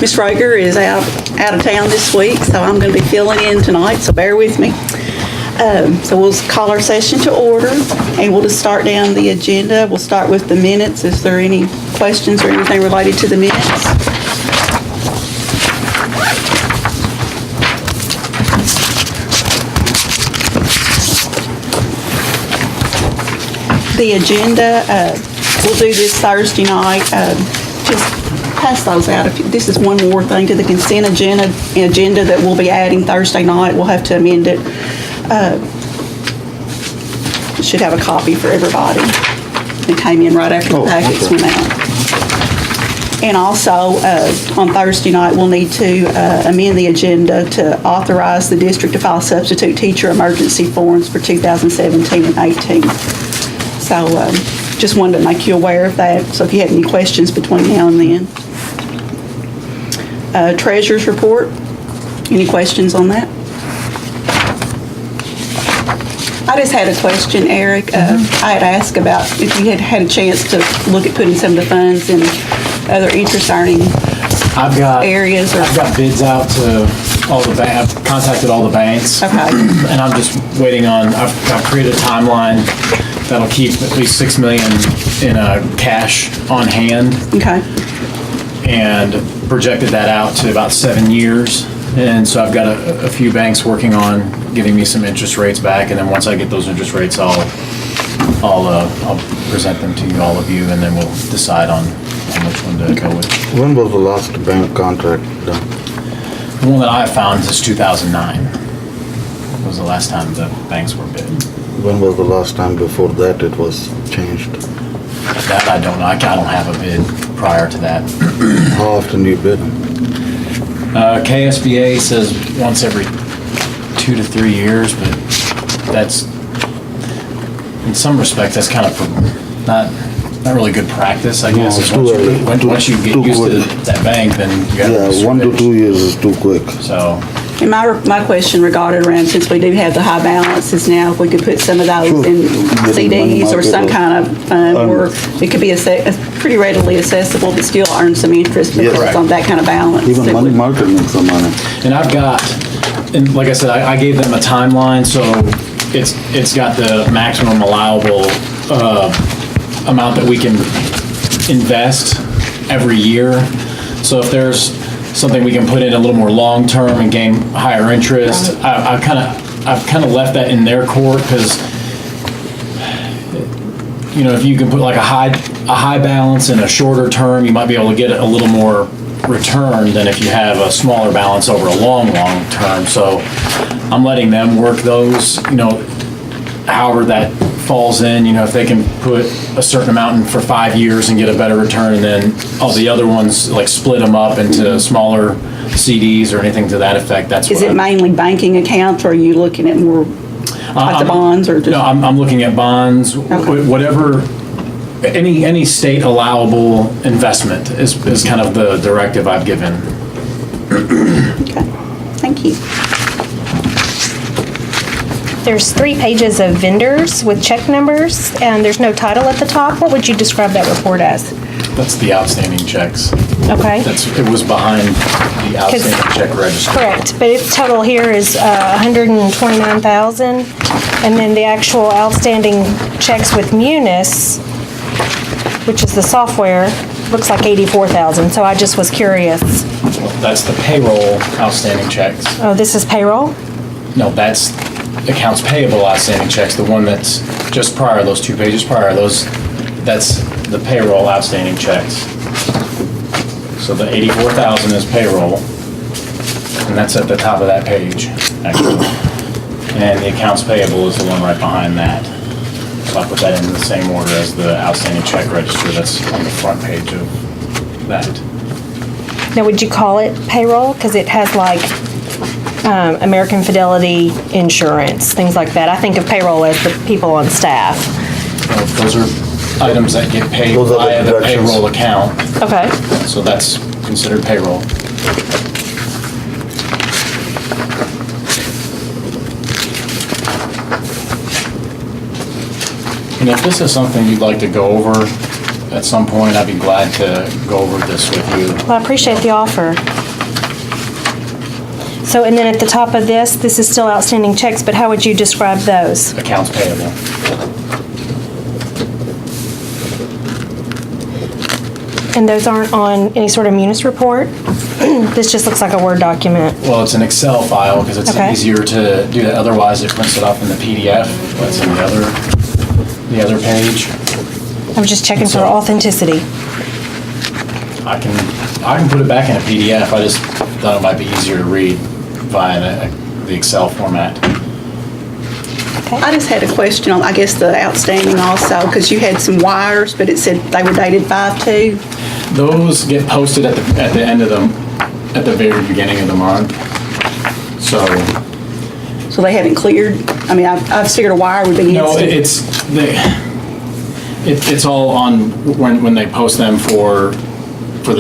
Ms. Rager is out of town this week, so I'm going to be filling in tonight, so bear with me. So we'll call our session to order, and we'll just start down the agenda. We'll start with the minutes. Is there any questions or anything related to the minutes? The agenda, we'll do this Thursday night. Just pass those out. This is one more thing to the consent agenda that we'll be adding Thursday night. We'll have to amend it. Should have a copy for everybody. It came in right after the packets went out. And also, on Thursday night, we'll need to amend the agenda to authorize the district to file substitute teacher emergency forms for 2017 and 18. So just wanted to make you aware of that. So if you have any questions between now and then. Treasurer's report. Any questions on that? I just had a question, Eric. I had asked about if you had a chance to look at putting some of the funds in other interest-earning areas. I've got bids out to all the banks. I've contacted all the banks. Okay. And I'm just waiting on, I've created a timeline that'll keep at least $6 million in cash on hand. Okay. And projected that out to about 7 years. And so I've got a few banks working on giving me some interest rates back, and then once I get those interest rates, I'll present them to all of you, and then we'll decide on which one to go with. When was the last bank contract done? The one that I found is 2009. Was the last time the banks were bid. When was the last time before that it was changed? That I don't know. I don't have a bid prior to that. How often do you bid them? KSBA says once every 2 to 3 years, but that's, in some respects, that's kind of not really good practice, I guess. Once you get used to that bank, then you have to. Yeah, 1 to 2 years is too quick. So. And my question regarded around, since we do have the high balances now, if we could put some of those in CDs or some kind of fund where it could be pretty readily accessible, but still earn some interest because on that kind of balance. Even money market makes some money. And I've got, and like I said, I gave them a timeline, so it's got the maximum allowable amount that we can invest every year. So if there's something we can put in a little more long-term and gain higher interest, I've kind of left that in their court, because you know, if you can put like a high balance in a shorter term, you might be able to get a little more return than if you have a smaller balance over a long term. So I'm letting them work those, you know, however that falls in. You know, if they can put a certain amount in for 5 years and get a better return, and then all the other ones, like split them up into smaller CDs or anything to that effect. That's Is it mainly banking accounts, or are you looking at more like the bonds, or just? No, I'm looking at bonds, whatever. Any state allowable investment is kind of the directive I've given. Okay, thank you. There's 3 pages of vendors with check numbers, and there's no title at the top. What would you describe that report as? That's the outstanding checks. Okay. It was behind the outstanding check register. Correct, but its total here is 129,000, and then the actual outstanding checks with Munis, which is the software, looks like 84,000. So I just was curious. That's the payroll outstanding checks. Oh, this is payroll? No, that's accounts payable outstanding checks. The one that's just prior, those 2 pages prior, that's the payroll outstanding checks. So the 84,000 is payroll, and that's at the top of that page, actually. And the accounts payable is the one right behind that. So I put that in the same order as the outstanding check register that's on the front page of that. Now, would you call it payroll? Because it has like American Fidelity insurance, things like that. I think of payroll as the people on staff. Those are items that get paid via the payroll account. Okay. So that's considered payroll. And if this is something you'd like to go over at some point, I'd be glad to go over this with you. Well, I appreciate the offer. So, and then at the top of this is still outstanding checks, but how would you describe those? Accounts payable. And those aren't on any sort of munis report? This just looks like a Word document. Well, it's an Excel file because it's Okay. easier to do that. Otherwise, it prints it off in the PDF. That's in the other page. I was just checking for So- authenticity. I can put it back in a PDF. I just thought it might be easier to read via the Excel format. I just had a question on, I guess, the outstanding also, because you had some wires, but it said they were dated 5/2. Those get posted at the end of at the very beginning of the month. So, So they haven't cleared? I mean, I figured a wire would be no, instant. it's all on when they post them to put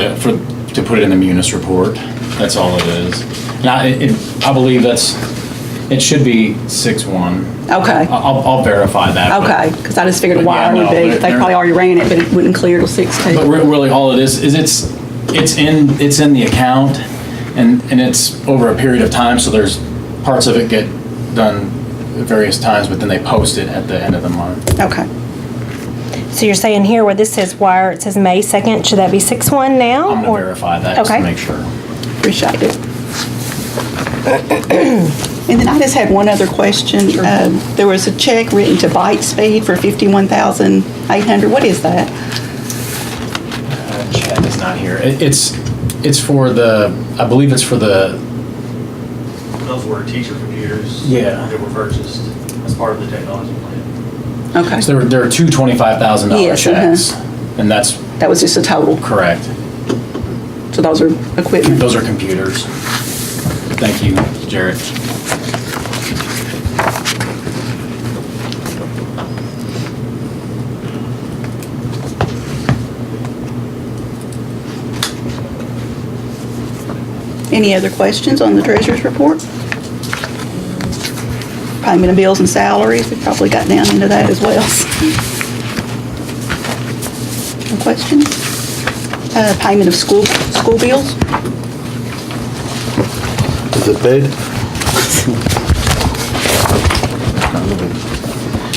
it in the munis report. That's all it is. And I believe it should be 6/1. Okay. I'll verify that. but- Okay, because I just figured a But yeah, wire would no, be, they're- they probably already ran it, but it wouldn't clear till 6/2. But really, all it is it's in the account, and it's over a period of time. So there's parts of it get done at various times, but then they post it at the end of the month. Okay. So you're saying here where this says wire, it says May 2nd, should that be 6/1 now? I'm gonna or- verify that just Okay. to make sure. Appreciate it. And then I just had one other question. There was a check written to Bite Speed for $51,800. What is that? Chad is not here. It's for I believe it's for the. Those were teacher computers. Yeah. That were purchased as part of the technology plan. Okay. So there are two $25,000 Yes, checks, and that's That was just a total. correct. So those are equipment. Those are computers. Thank you, Jared. Any other questions on the treasurer's report? Payment of bills and salaries, we probably got down into that as well. No questions? Payment of school bills? Is it paid?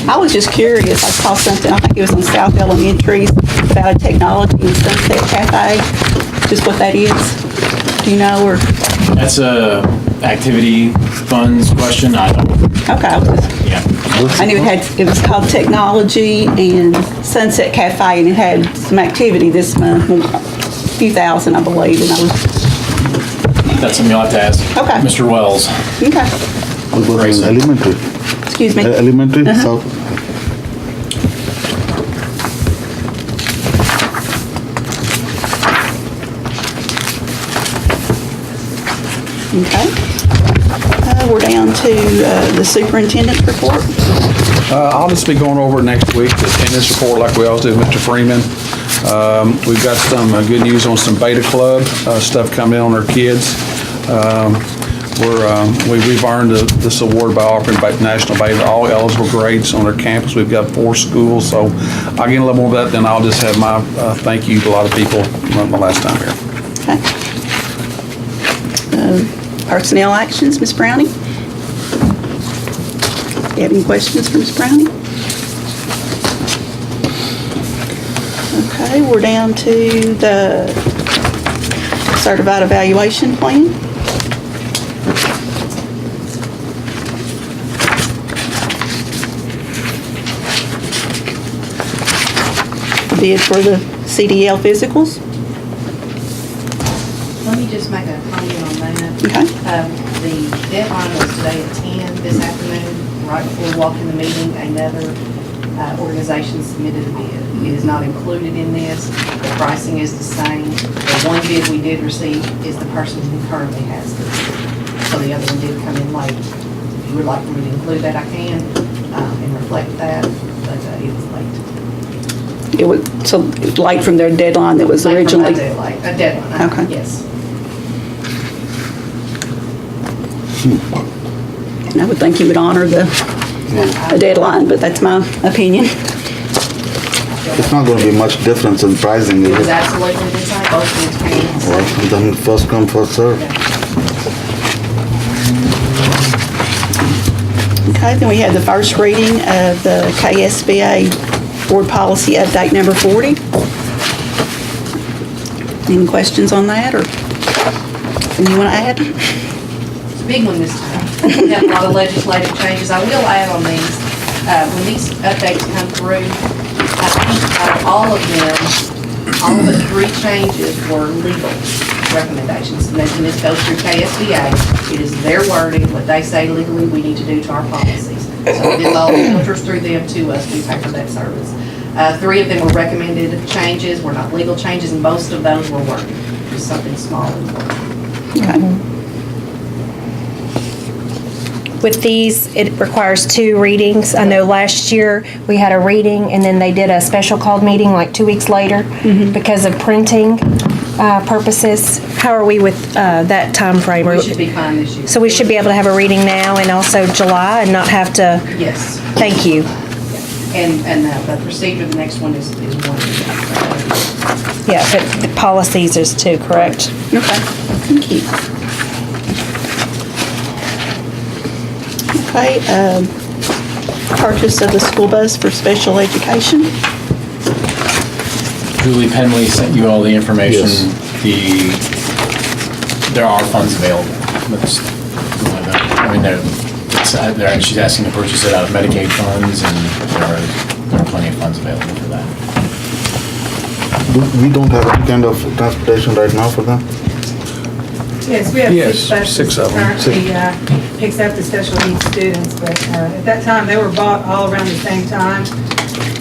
I was just curious, I saw something, I think it was on South Elementary, about a technology and Sunset Cafe, just what that is. Do you know, or, That's a activity funds question. I don't. okay, Yeah. I knew it was called Technology and Sunset Cafe, and it had some activity this month, a few thousand, I believe, and I was, That's something you'll have to ask. Okay. Mr. Wells. okay, We go in elementary. excuse me. Elementary, south. Okay. We're down to the superintendent's report. I'll just be going over next week, the attendance report like we always do, Mr. Freeman. We've got some good news on some Beta Club stuff coming in on our kids. We've earned this award by offering National Beta all eligible grades on our campus. We've got 4 schools, so I'll get a little more of that, then I'll just have my thank you to a lot of people my last time here. Okay. Personnel actions, Ms. Browning? You have any questions for Ms. Browning? Okay, we're down to the certified evaluation plan. Bid for the CDL physicals. Let me just make a comment on that. Okay. The deadline was today at 10 this afternoon, right before we walked in the meeting. Another organization submitted a bid. It is not included in this. The pricing is the same. The one bid we did receive is the person who currently has this. So the other one did come in late. If you would like for me to include that, I can, and reflect that, but it was late. It was, so late from their deadline that was Late from my originally. deadline, Okay. yes. And I would think you would honor the deadline, but that's my opinion. I feel It's not gonna be much difference in pricing, It is was it? absolutely the same, both bids came in the same. Well, then first come, first serve. Okay, then we have the first reading of the KSBA Board Policy Update Number 40. Any questions on that, or anything you want to add? It's a big one this time. We have a lot of legislative changes. I will add on these, when these updates come through, I think out of all of them, all but 3 changes were legal recommendations. And when this goes through KSBA, it is their wording, what they say legally we need to do to our policies. So this all filters through them to us, we pay for that service. 3 of them were recommended changes, were not legal changes, and most of those were wording, just something small and wording. Okay. With these, it requires 2 readings. I know last year, we had a reading, and then they did a special called meeting like 2 weeks later because of printing purposes. How are we with that timeframe? We should be fine this year. So we should be able to have a reading now and also July and not have to, Yes. thank you. And the procedure, the next one is 1 year. Yeah, but the policies is 2, correct? Okay, thank you. Okay, purchase of the school bus for special education. Julie Penley sent you all the information. Yes. There are funds available. I mean, she's asking to purchase it out of Medicaid funds, and there are plenty of funds available for that. We don't have any kind of transportation right now for them? Yes, we have Yes, 6 buses. 6 of them. Currently picks up the special needs students, but at that time, they were bought all around the same time.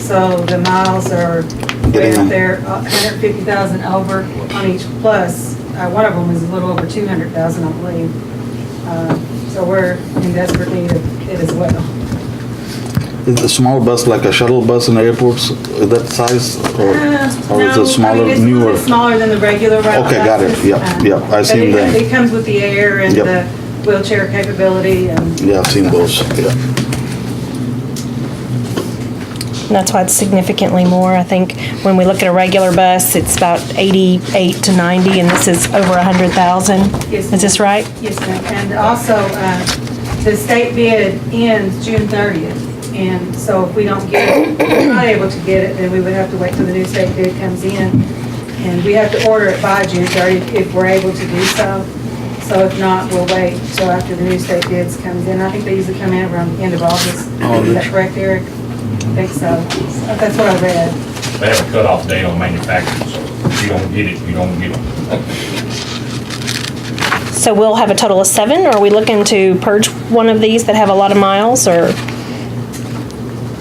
So the miles are way Getting up them. there, 150,000 over on each plus. One of them is a little over 200,000, I believe. So we're in desperate need of it as well. Is the small bus like a shuttle bus in airports, that size, or is it smaller, It's a newer? little bit smaller than the regular route Okay, got it. buses. Yep, yep, I But seen them. It comes with the air and Yep. the wheelchair capability and Yeah, I've seen those, yeah. And that's why it's significantly more. I think when we look at a regular bus, it's about 88 to 90, and this is over 100,000. Yes, Is this right? Yes, ma'am. And also, the state bid ends June 30th. And so if we don't get it, if we're not able to get it, then we would have to wait till the new state bid comes in. And we have to order it by June 30th if we're able to do so. So if not, we'll wait till after the new state bids comes in. I think they usually come in around the end of August. Is that correct, Eric? I think so. That's what I read. They have a cutoff date on manufacturing, so if you don't get it, you don't get it. So we'll have a total of 7, or are we looking to purge one of these that have a lot of miles, or?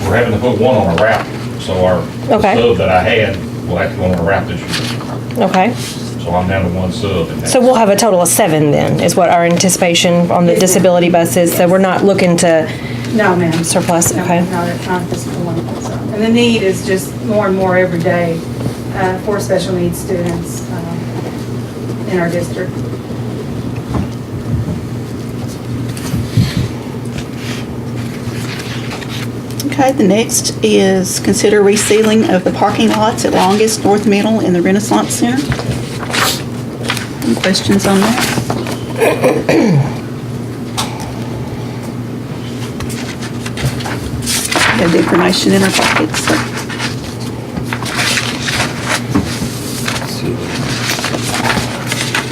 We're having to put one on a route, so our Okay. sub that I had will have to go on a route this year. Okay. So I'm down to 1 sub. and So we'll have a total of 7 then, is what our anticipation on the Yes, ma'am. disability buses. So we're not looking to No, ma'am. surplus, No, okay? not at this point. So, and the need is just more and more every day for special needs students in our district. Okay, the next is consider resealing of the parking lots at Longest, North Middle, and the Renaissance Center. Any questions on that? We have the information in our packets.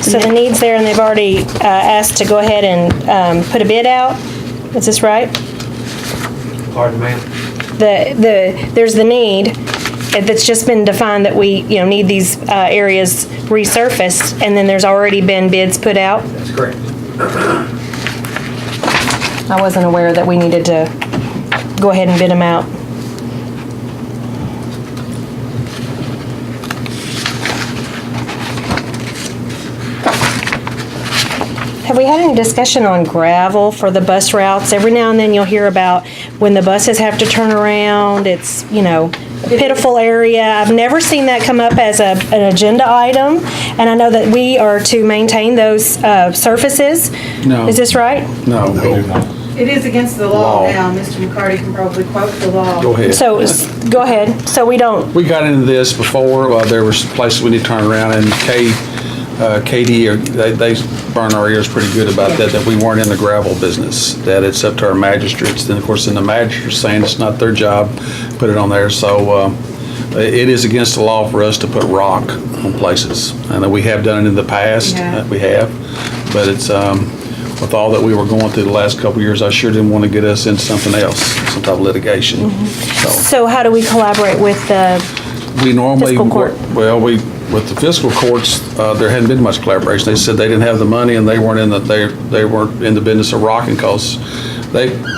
So. So the need's there, and they've already asked to go ahead and put a bid out? Is this right? Pardon, ma'am? There's the need that's just been defined that we, need these areas resurfaced, and then there's already been bids put out? That's correct. I wasn't aware that we needed to go ahead and bid them out. Have we had any discussion on gravel for the bus routes? Every now and then you'll hear about when the buses have to turn around, it's, a pitiful area. I've never seen that come up as an agenda item, and I know that we are to maintain those surfaces. No. Is this right? No. We do not. It is against the law Law. now. Mr. McCarty can probably quote the law. Go ahead. So, go ahead. So we don't, We got into this before, there was places we need to turn around, and KD, they burn our ears pretty good about that we weren't in the gravel business, that it's up to our magistrates. Then, of course, then the magistrate's saying it's not their job, put it on there. So it is against the law for us to put rock on places. And we have done it in the past, Yeah. we have, but it's, with all that we were going through the last couple of years, I sure didn't want to get us into something else, some type of litigation. so how do we collaborate with the, We normally, Fiscal court. well, with the fiscal courts, there hadn't been much collaboration. They said they didn't have the money and they weren't in the business of rocking, because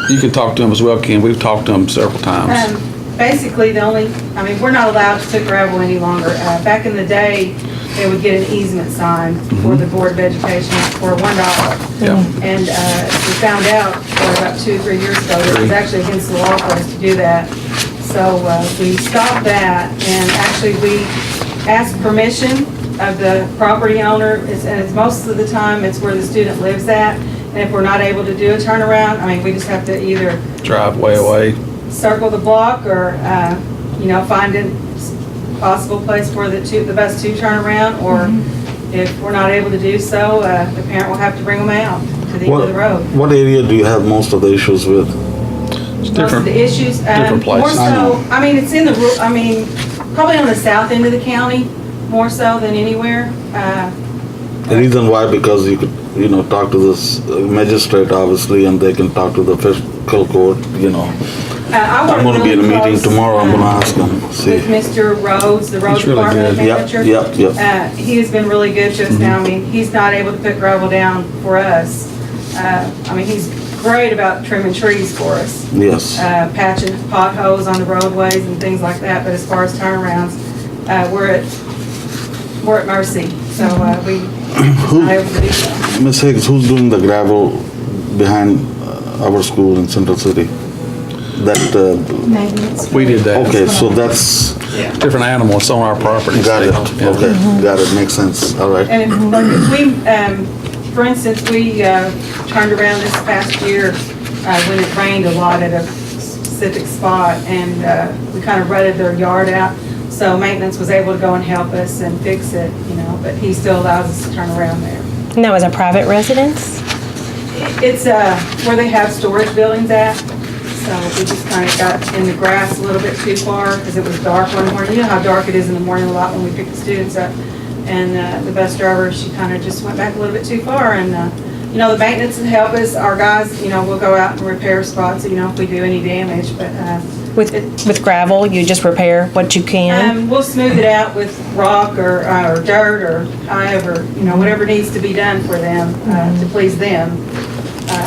you can talk to them as well, Ken. We've talked to them several times. Basically, we're not allowed to put gravel any longer. Back in the day, they would get an easement signed for the Board of Education for $1. Yeah. And we found out about 2 or 3 years ago that it was actually against the law for us to do that. So we stopped that, and actually we asked permission of the property owner, and it's most of the time it's where the student lives at. And if we're not able to do a turnaround, we just have to either Drive way away. circle the block or, find a possible place for the bus to turn around, or if we're not able to do so, the parent will have to bring them out to the end of the road. What area do you have most of the issues with? It's Most of different. the issues, different more places. so, it's in the, probably on the south end of the county, more so than anywhere. The reason why, because you could, talk to this magistrate, obviously, and they can talk to the fiscal court, I'm gonna be in a meeting tomorrow, I'm gonna ask them, see. With Mr. Rhodes, the road He's really department good. manager. Yep. He has been really good to us now. He's not able to put gravel down for us. He's great about trimming trees for us, Yes. patching potholes on the roadways and things like that. But as far as turnarounds, we're at mercy. So we just not able to do so. Ms. Higgs, who's doing the gravel behind our school in Central City? That, We did that. okay, so that's, Different animals on our property. got it, Yeah. okay, got it, makes sense, all right. And for instance, we turned around this past year when it rained a lot at a specific spot, and we kind of rutted their yard out. So maintenance was able to go and help us and fix it, but he still allows us to turn around there. and that was a private residence? It's where they have storage buildings at. So we just kind of got in the grass a little bit too far because it was dark one morning. You know how dark it is in the morning a lot when we pick the students up. And the bus driver, she kind of just went back a little bit too far. And, the maintenance will help us. Our guys, we'll go out and repair spots, if we do any damage. But With gravel, you just repair what you can? we'll smooth it out with rock or dirt or however, whatever needs to be done for them to please them.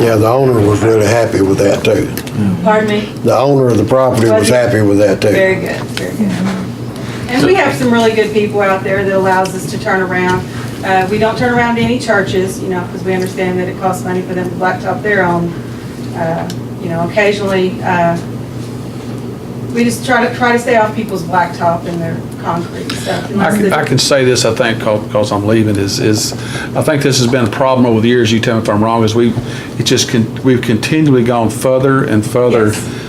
Yeah, the owner was really happy with that too. Pardon me? The owner of the property was happy with that too. Very good, very good. And we have some really good people out there that allows us to turn around. We don't turn around to any churches, because we understand that it costs money for them to blacktop their own. Occasionally, we just try to stay off people's blacktop and their concrete stuff. I can say this, I think, because I'm leaving, is I think this has been a problem over the years, you tell me if I'm wrong, is we've continually gone further and further. Yes.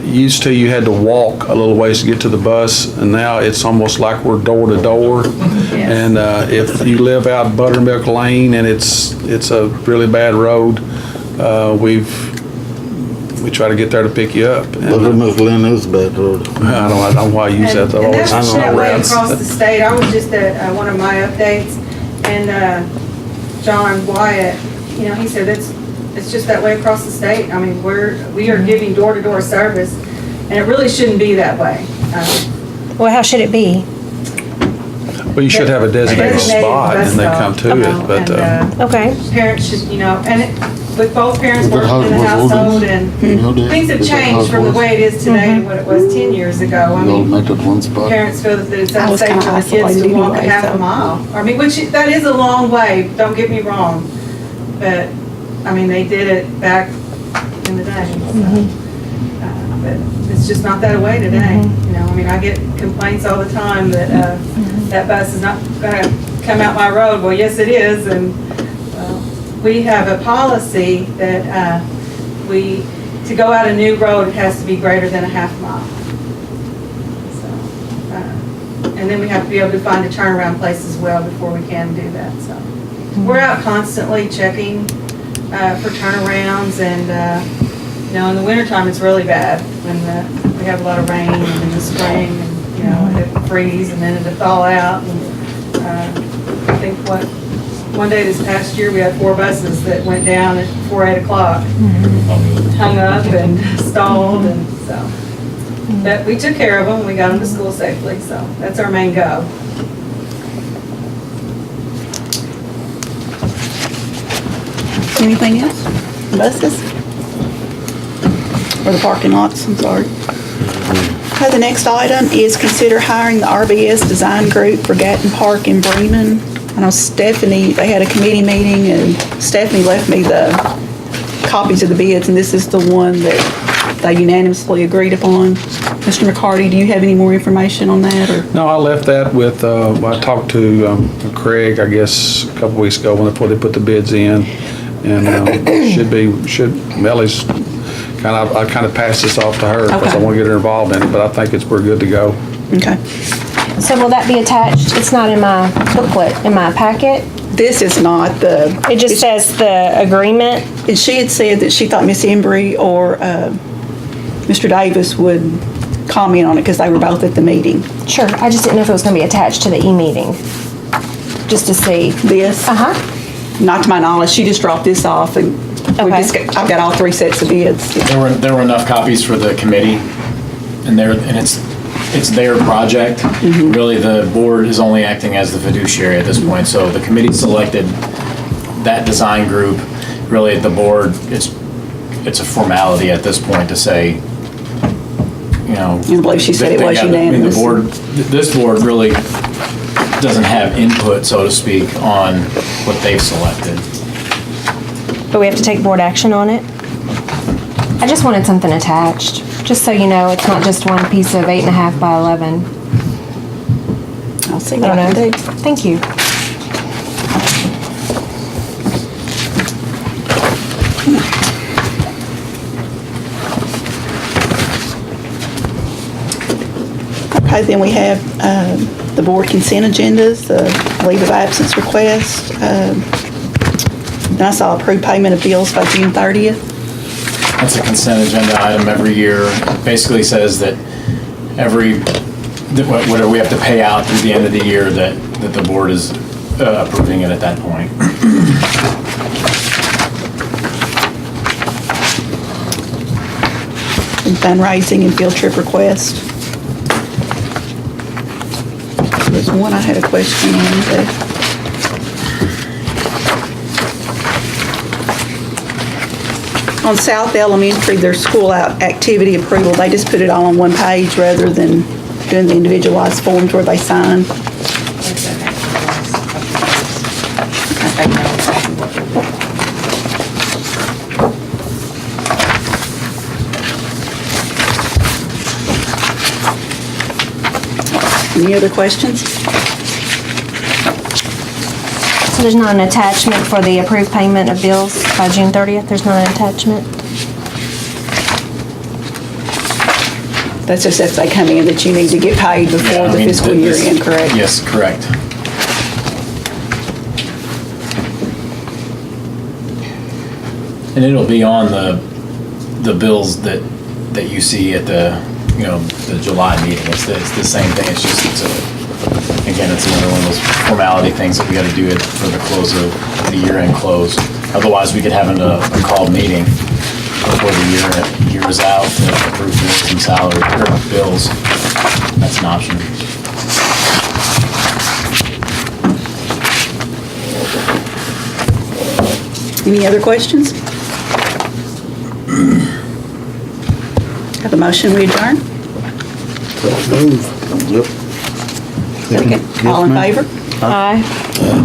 Used to, you had to walk a little ways to get to the bus, and now it's almost like we're door to door. And if you live out Buttermilk Lane and it's a really bad road, we try to get there to pick you up. And, Buttermilk Lane is bad road. I don't know why you use that. And that's I that way know. across the state. I was just at one of my updates, and John Wyatt, he said it's just that way across the state. We are giving door-to-door service, and it really shouldn't be that way. Well, how should it be? Well, you should have a designated spot and they come to it, but, Okay. Parents should, with both parents working in the household, and things have changed from the way it is today to what it was 10 years ago. Make it one spot. Parents feel that it's I was unsafe kinda for the kids to isolated walk a anyway, half a so. mile. Which, that is a long way, don't get me wrong. But, they did it back in the day. So. But it's just not that way today. I get complaints all the time that that bus is not gonna come out my road. Well, yes, it is, and we have a policy that to go out a new road, it has to be greater than a half mile. So, and then we have to be able to find a turnaround place as well before we can do that, so. We're out constantly checking for turnarounds, and, you know, in the wintertime, it's really bad when we have a lot of rain, and in the spring, and, you know, it'll freeze, and then it'll thaw out, and I think one day this past year, we had 4 buses that went down at 8 o'clock, hung up and stalled, and so. But we took care of them, we got them to school safely, so that's our main goal. Anything else? Buses? Or the parking lots, I'm sorry. Okay, the next item is consider hiring the RBS Design Group for Gatton Park in Bremen. I know Stephanie, they had a committee meeting, and Stephanie left me the copies of the bids, and this is the one that they unanimously agreed upon. Mr. McCarty, do you have any more information on that, or? No, I left that with, I talked to Craig, I guess, a couple weeks ago before they put the bids in. And Mellie's I kind of passed this off to her because I want to get her involved in it, but I think we're good to go. Okay. So will that be attached? It's not in my booklet, in my packet? This is not the. It just says the agreement? And she had said that she thought Miss Embry or Mr. Davis would comment on it because they were both at the meeting. Sure, I just didn't know if it was going to be attached to the e-meeting, just to see. This? Uh-huh. Not to my knowledge, she just dropped this off, and I've got all 3 sets of bids. There were enough copies for the committee, and it's their project. Really, the board is only acting as the fiduciary at this point, so the committee selected that design group. Really, at the board, it's a formality at this point to say, you know. I believe she said it was unanimous. This board really doesn't have input, so to speak, on what they've selected. But we have to take board action on it? I just wanted something attached, just so you know, it's not just one piece of 8.5 by 11. I'll see what I can do. Thank you. Okay, then we have the board consent agendas, the leave of absence request. Then I saw approved payment of bills by June 30th. That's a consent agenda item every year. It basically says that whatever we have to pay out through the end of the year, that the board is approving it at that point. And fundraising and field trip request. There's one I had a question on there. On South Elementary, their school out activity approval, they just put it all on one page rather than doing the individualized forms where they sign. Any other questions? So there's not an attachment for the approved payment of bills by June 30th? There's not an attachment? That's just if they come in that you need to get paid before the fiscal year end, correct? Yes, correct. And it'll be on the bills that you see at the July meeting. It's the same thing. It's another one of those formality things that we got to do it for the close of the year-end close. Otherwise, we could have a called meeting before the year is out to approve bills and salary or bills. That's an option. Any other questions? Have a motion, we adjourn? Yep. Second. All in favor? Aye.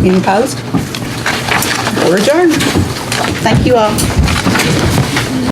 Any opposed? We're adjourned. Thank you all.